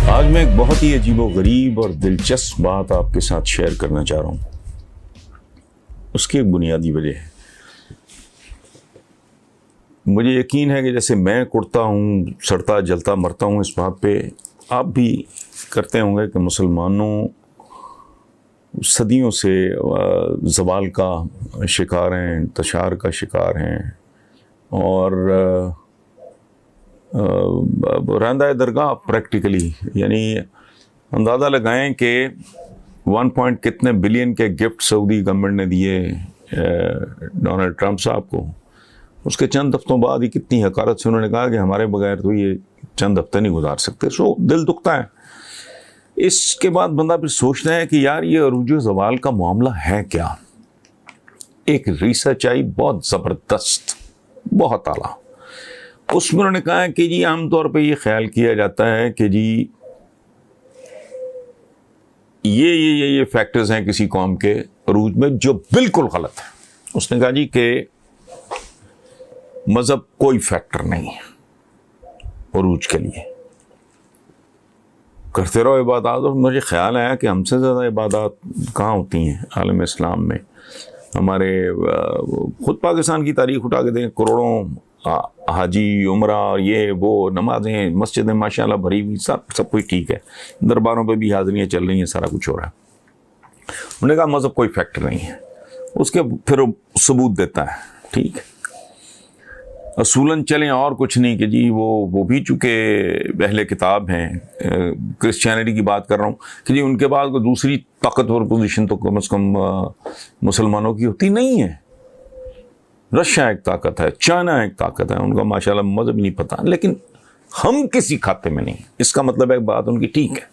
آج میں ایک بہت ہی عجیب و غریب اور دلچسپ بات آپ کے ساتھ شیئر کرنا چاہ رہا ہوں. اس کی ایک بنیادی وجہ ہے. مجھے یقین ہے کہ جیسے میں کڑتا ہوں، سڑتا جلتا مرتا ہوں اس بات پہ، آپ بھی کرتے ہوں گے کہ مسلمانوں صدیوں سے زوال کا شکار ہیں، انتشار کا شکار ہیں، اور راندہ درگاہ پریکٹیکلی، یعنی اندازہ لگائیں کہ 1 کتنے بلین کے گفٹ سعودی گورنمنٹ نے دیے ڈونلڈ ٹرمپ صاحب کو. اس کے چند ہفتوں بعد ہی کتنی حقارت سے انہوں نے کہا کہ ہمارے بغیر تو یہ چند ہفتے نہیں گزار سکتے. سو دل دکھتا ہے. اس کے بعد بندہ پھر سوچتا ہے کہ یار یہ عروج و زوال کا معاملہ ہے کیا. ایک ریسرچ آئی بہت زبردست، بہت اعلیٰ. اس میں انہوں نے کہا کہ جی عام طور پہ یہ خیال کیا جاتا ہے کہ جی یہ فیکٹرز ہیں کسی قوم کے عروج میں جو بالکل غلط ہے. اس نے کہا جی کہ مذہب کوئی فیکٹر نہیں ہے عروج کے لیے، کرتے رہو عبادات. اور مجھے خیال آیا کہ ہم سے زیادہ عبادات کہاں ہوتی ہیں عالم اسلام میں. ہمارے خود پاکستان کی تاریخ اٹھا کے دیکھیں، کروڑوں حاجی، عمرہ، یہ وہ نمازیں، مسجدیں ماشاءاللہ بھری ہوئی، سب کچھ ٹھیک ہے، درباروں پہ بھی حاضریاں چل رہی ہیں، سارا کچھ ہو رہا ہے. انہوں نے کہا مذہب کوئی فیکٹر نہیں ہے. اس کے پھر ثبوت دیتا ہے، ٹھیک ہے، اصولاً چلیں اور کچھ نہیں کہ جی وہ بھی چونکہ اہل کتاب ہیں، کرسچینٹی کی بات کر رہا ہوں، کہ جی ان کے بعد کوئی دوسری طاقتور پوزیشن تو کم از کم مسلمانوں کی ہوتی نہیں ہے. رشیا ایک طاقت ہے، چائنا ایک طاقت ہے، ان کا ماشاءاللہ مذہب ہی نہیں پتہ، لیکن ہم کسی کھاتے میں نہیں. اس کا مطلب ہے بات ان کی ٹھیک ہے،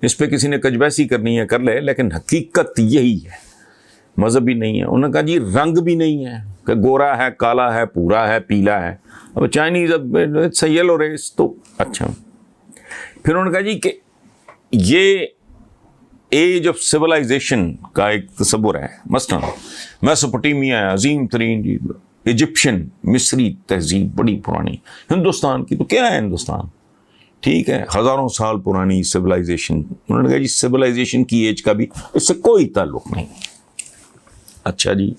اس پہ کسی نے کجبیسی کرنی ہے کر لے، لیکن حقیقت یہی ہے، مذہب بھی نہیں ہے. انہوں نے کہا جی رنگ بھی نہیں ہے کہ گورا ہے، کالا ہے، پورا ہے، پیلا ہے. اب چائنیز یلو ریس تو اچھا. پھر انہوں نے کہا جی کہ یہ ایج آف سویلائزیشن کا ایک تصور ہے. مثلاً میسوپوٹیمیا عظیم ترین ایجپشن مصری تہذیب بڑی پرانی، ہندوستان کی تو کیا ہے ہندوستان، ٹھیک ہے، ہزاروں سال پرانی سویلائزیشن. انہوں نے کہا جی سویلائزیشن کی ایج کا بھی اس سے کوئی تعلق نہیں. اچھا جی،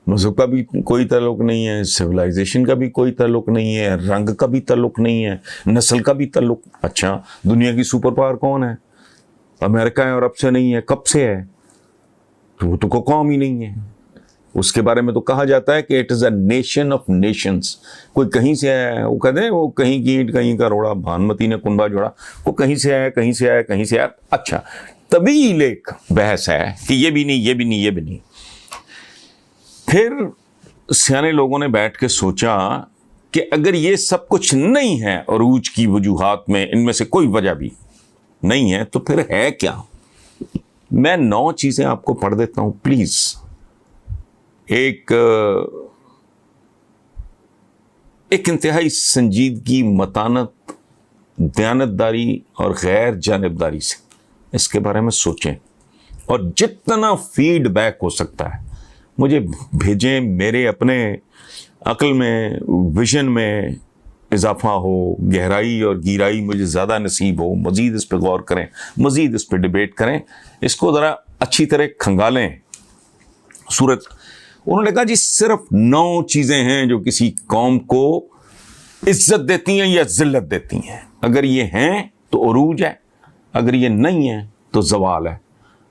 مذہب کا بھی کوئی تعلق نہیں ہے، سویلائزیشن کا بھی کوئی تعلق نہیں ہے، رنگ کا بھی تعلق نہیں ہے، نسل کا بھی تعلق. اچھا، دنیا کی سپر پاور کون ہے؟ امریکہ ہے اور اب سے نہیں ہے. کب سے ہے؟ تو وہ تو کوئی قوم ہی نہیں ہے. اس کے بارے میں تو کہا جاتا ہے کہ it is a nation of nations. کوئی کہیں سے آیا، وہ کہتے ہیں وہ کہیں کی اینٹ کہیں کا روڑا، بھانمتی نے کنبا جوڑا. وہ کہیں سے آیا، کہیں سے آیا، کہیں سے آیا. اچھا، طویل ایک بحث ہے کہ یہ بھی نہیں، یہ بھی نہیں، یہ بھی نہیں. پھر سیانے لوگوں نے بیٹھ کے سوچا کہ اگر یہ سب کچھ نہیں ہے عروج کی وجوہات میں، ان میں سے کوئی وجہ بھی نہیں ہے، تو پھر ہے کیا؟ میں 9 چیزیں آپ کو پڑھ دیتا ہوں پلیز. ایک انتہائی سنجیدگی، متانت، دیانتداری اور غیر جانبداری سے اس کے بارے میں سوچیں، اور جتنا فیڈ بیک ہو سکتا ہے مجھے بھیجیں. میرے اپنے عقل میں، ویژن میں اضافہ ہو، گہرائی اور گیرائی مجھے زیادہ نصیب ہو. مزید اس پہ غور کریں، مزید اس پہ ڈیبیٹ کریں، اس کو ذرا اچھی طرح کھنگالیں. صورت انہوں نے کہا جی صرف 9 چیزیں ہیں جو کسی قوم کو عزت دیتی ہیں یا ذلت دیتی ہیں. اگر یہ ہیں تو عروج ہے، اگر یہ نہیں ہیں تو زوال ہے،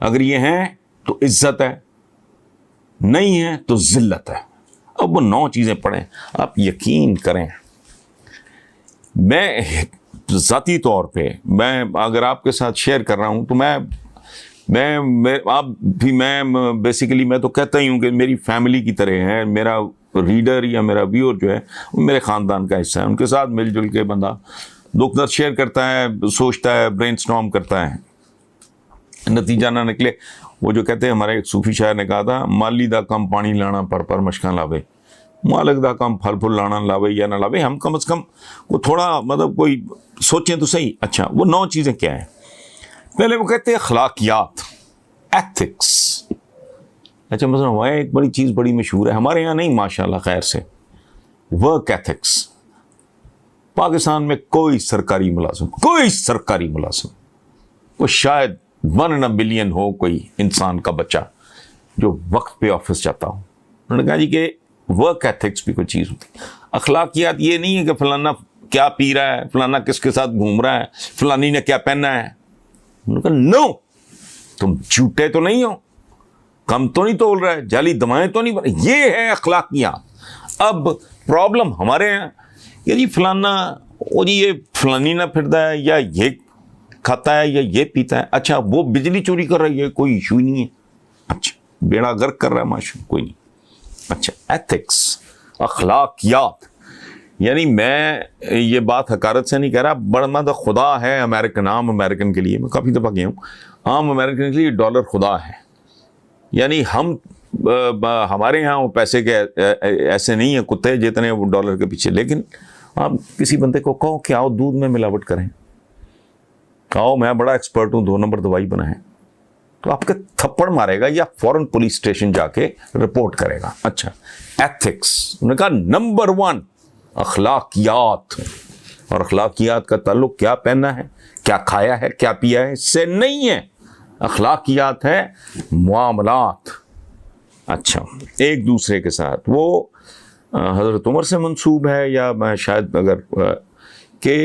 اگر یہ ہیں تو عزت ہے، نہیں ہے تو ذلت ہے. اب وہ 9 چیزیں پڑھیں. آپ یقین کریں، میں ذاتی طور پہ اگر آپ کے ساتھ شیئر کر رہا ہوں تو میں بیسیکلی میں تو کہتا ہی ہوں کہ میری فیملی کی طرح ہے. میرا ریڈر یا میرا ویور جو ہے وہ میرے خاندان کا حصہ ہے. ان کے ساتھ مل جل کے بندہ دکھ درد شیئر کرتا ہے، سوچتا ہے، برین سٹارم کرتا ہے. نتیجہ نہ نکلے. وہ جو کہتے ہیں، ہمارے ایک صوفی شاعر نے کہا تھا، مالی دا کم پانی لانا پر مشکاں لاوے، مالک دا کم پھل پھل لانا لاوے یا نہ لاوے. ہم کم از کم وہ تھوڑا مطلب کوئی سوچیں تو صحیح. اچھا، وہ 9 چیزیں کیا ہیں؟ پہلے وہ کہتے ہیں اخلاقیات، ایتھکس. اچھا مثلا ہمارے ایک بڑی چیز بڑی مشہور ہے ہمارے یہاں نہیں ماشاءاللہ خیر سے، ورک ایتھکس. پاکستان میں کوئی سرکاری ملازم وہ شاید 1 in a million ہو کوئی انسان کا بچہ جو وقت پہ آفس جاتا ہو. انہوں نے کہا جی کہ ورک ایتھکس بھی کوئی چیز ہوتی. اخلاقیات یہ نہیں ہے کہ فلانا کیا پی رہا ہے، فلانا کس کے ساتھ گھوم رہا ہے، فلانی نے کیا پہنا ہے. انہوں نے کہا نو، تم جھوٹے تو نہیں ہو، کم تو نہیں تول رہا ہے، جعلی دوائیں تو نہیں بن. یہ ہے اخلاقیات. اب پرابلم ہمارے ہیں کہ جی فلانا وہ جی یہ فلانی نہ پھرتا ہے، یا یہ کھاتا ہے، یا یہ پیتا ہے. اچھا وہ بجلی چوری کر رہا ہے، یہ کوئی ایشو ہی نہیں ہے. اچھا بیڑا غرق کر رہا ہے ماشاء کوئی نہیں. اچھا ایتھکس، اخلاقیات، یعنی میں یہ بات حقارت سے نہیں کہہ رہا، بڑا خدا ہے امریکن، عام امریکن کے لیے، میں کافی دفعہ گیا ہوں، عام امریکن کے لیے $1 خدا ہے. یعنی ہمارے یہاں وہ پیسے کے ایسے نہیں ہیں کتے جتنے وہ $1 کے پیچھے. لیکن آپ کسی بندے کو کہو کہ آؤ دودھ میں ملاوٹ کریں، کہو میں بڑا ایکسپرٹ ہوں 2 نمبر دوائی بنائیں، تو آپ کے تھپڑ مارے گا یا فوراً پولیس اسٹیشن جا کے رپورٹ کرے گا. اچھا ایتھکس، انہوں نے کہا نمبر 1 اخلاقیات. اور اخلاقیات کا تعلق کیا پہننا ہے، کیا کھایا ہے، کیا پیا ہے، اس سے نہیں ہے. اخلاقیات ہے معاملات. اچھا ایک دوسرے کے ساتھ، وہ حضرت عمر سے منسوب ہے، یا میں شاید اگر کہ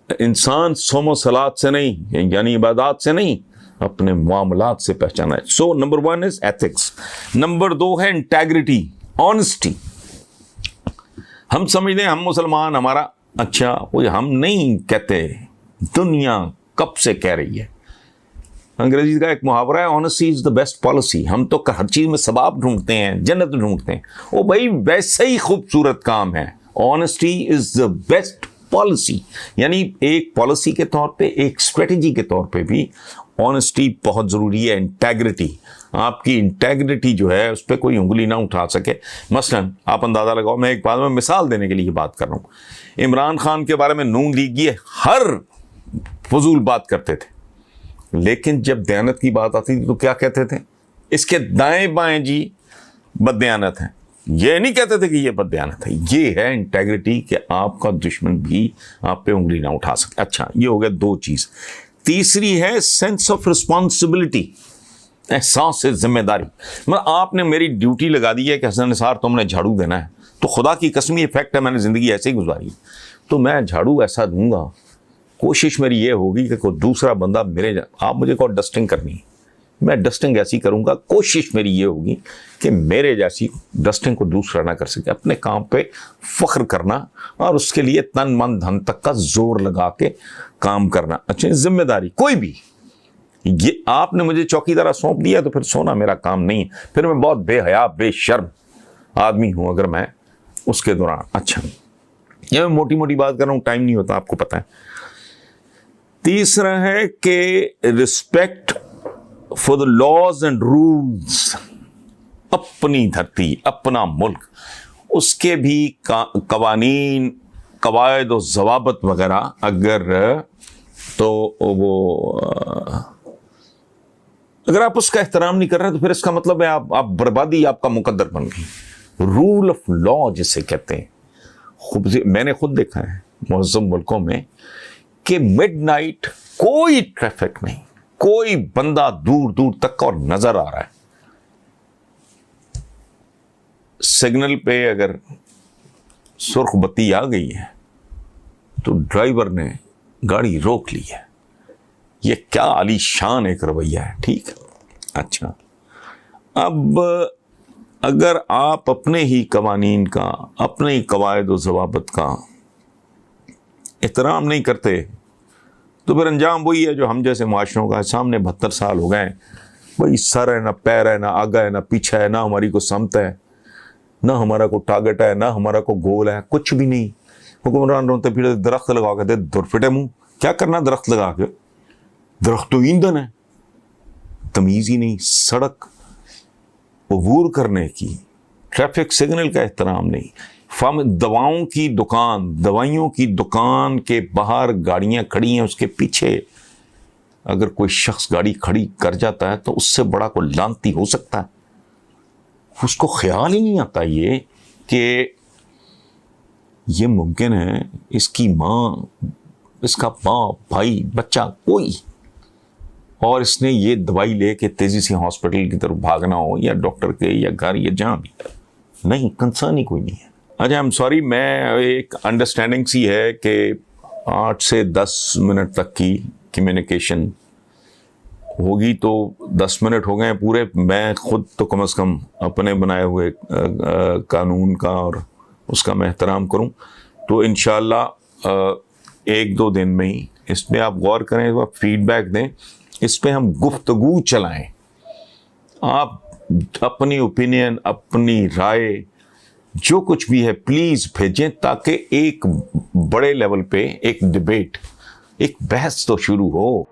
انسان صوم و صلات سے نہیں، یعنی عبادات سے نہیں، اپنے معاملات سے پہچانا ہے. سو نمبر 1 از ایتھکس. نمبر 2 ہے انٹیگریٹی، آنیسٹی. ہم سمجھتے ہیں ہم مسلمان، ہمارا اچھا وہ ہم نہیں کہتے، دنیا کب سے کہہ رہی ہے. انگریزی کا ایک محاورہ ہے honesty is the best policy. ہم تو ہر چیز میں ثواب ڈھونڈتے ہیں، جنت ڈھونڈتے ہیں. وہ بھائی ویسے ہی خوبصورت کام ہے. Honesty is the best policy. یعنی ایک پالیسی کے طور پہ، ایک اسٹریٹجی کے طور پہ بھی آنیسٹی بہت ضروری ہے. انٹیگریٹی، آپ کی انٹیگریٹی جو ہے اس پہ کوئی انگلی نہ اٹھا سکے. مثلا آپ اندازہ لگاؤ، میں ایک بات میں مثال دینے کے لیے بات کر رہا ہوں. عمران خان کے بارے میں نون لیگ یہ ہر فضول بات کرتے تھے، لیکن جب دیانت کی بات آتی تھی تو کیا کہتے تھے؟ اس کے دائیں بائیں جی بد دیانت ہے. یہ نہیں کہتے تھے کہ یہ بد دیانت ہے. یہ ہے انٹیگریٹی کہ آپ کا دشمن بھی آپ پہ انگلی نہ اٹھا سکے. اچھا یہ ہو گیا 2 چیز. تیسری ہے سینس آف رسپانسبلٹی، احساس ذمہ داری. مطلب آپ نے میری ڈیوٹی لگا دی ہے کہ حسن نثار تم نے جھاڑو دینا ہے، تو خدا کی قسم یہ فیکٹ ہے، میں نے زندگی ایسے ہی گزاری، تو میں جھاڑو ایسا دوں گا. کوشش میری یہ ہوگی کہ کوئی دوسرا بندہ آپ مجھے کوئی ڈسٹنگ کرنی ہے، میں ڈسٹنگ ایسی کروں گا. کوشش میری یہ ہوگی کہ میرے جیسی ڈسٹنگ کو دوسرا نہ کر سکے. اپنے کام پہ فخر کرنا اور اس کے لیے تن من دھن تک کا زور لگا کے کام کرنا. اچھا ذمہ داری کوئی بھی، یہ آپ نے مجھے چوکیدارہ سونپ دیا تو پھر سونا میرا کام نہیں ہے، پھر میں بہت بے حیا بے شرم آدمی ہوں اگر میں اس کے دوران. اچھا یہ میں موٹی موٹی بات کر رہا ہوں، ٹائم نہیں ہوتا آپ کو پتہ ہے. تیسرا ہے کہ respect for the laws and rules. اپنی دھرتی، اپنا ملک، اس کے بھی قوانین، قواعد و ضوابط وغیرہ اگر تو وہ اگر آپ اس کا احترام نہیں کر رہے تو پھر اس کا مطلب ہے آپ بربادی آپ کا مقدر بن گئی. رول آف لا جسے کہتے ہیں. میں نے خود دیکھا ہے معظم ملکوں میں کہ مڈ نائٹ کوئی ٹریفک نہیں، کوئی بندہ دور دور تک اور نظر آ رہا ہے. سگنل پہ اگر سرخ بتی آ گئی ہے تو ڈرائیور نے گاڑی روک لی ہے. یہ کیا عالی شان ایک رویہ ہے. ٹھیک. اچھا اب اگر آپ اپنے ہی قوانین کا، اپنے ہی قواعد و ضوابط کا احترام نہیں کرتے تو پھر انجام وہی ہے جو ہم جیسے معاشروں کا ہے. سامنے 72 سال ہو گئے، وہی سر ہے، نہ پیر ہے، نہ آگا ہے، نہ پیچھا ہے، نہ ہماری کو سمت ہے، نہ ہمارا کو ٹارگٹ ہے، نہ ہمارا کو گول ہے، کچھ بھی نہیں. حکمران روتے پھر درخت لگا کے دے دور پھٹے منہ. کیا کرنا درخت لگا کے؟ درخت تو ایندھن ہے. تمیز ہی نہیں. سڑک عبور کرنے کی، ٹریفک سگنل کا احترام نہیں. دواؤں کی دکان، دوائیوں کی دکان کے باہر گاڑیاں کھڑی ہیں، اس کے پیچھے اگر کوئی شخص گاڑی کھڑی کر جاتا ہے تو اس سے بڑا کوئی لانتی ہو سکتا ہے؟ اس کو خیال ہی نہیں آتا یہ کہ یہ ممکن ہے اس کی ماں، اس کا باپ، بھائی، بچہ کوئی، اور اس نے یہ دوائی لے کے تیزی سے ہاسپٹل کی طرف بھاگنا ہو، یا ڈاکٹر کے یا گھر یا جہاں بھی، نہیں، کنسرن ہی کوئی نہیں ہے. اچھا ایم سوری، میں ایک انڈرسٹینڈنگ سی ہے کہ 8 سے 10 منٹ تک کی کمیونیکیشن ہوگی، تو 10 منٹ ہو گئے پورے. میں خود تو کم از کم اپنے بنائے ہوئے قانون کا اور اس کا میں احترام کروں. تو انشاءاللہ 1-2 دن میں ہی اس پہ آپ غور کریں، فیڈ بیک دیں، اس پہ ہم گفتگو چلائیں. آپ اپنی اوپینین، اپنی رائے، جو کچھ بھی ہے پلیز بھیجیں، تاکہ ایک بڑے لیول پہ ایک ڈیبیٹ، ایک بحث تو شروع ہو.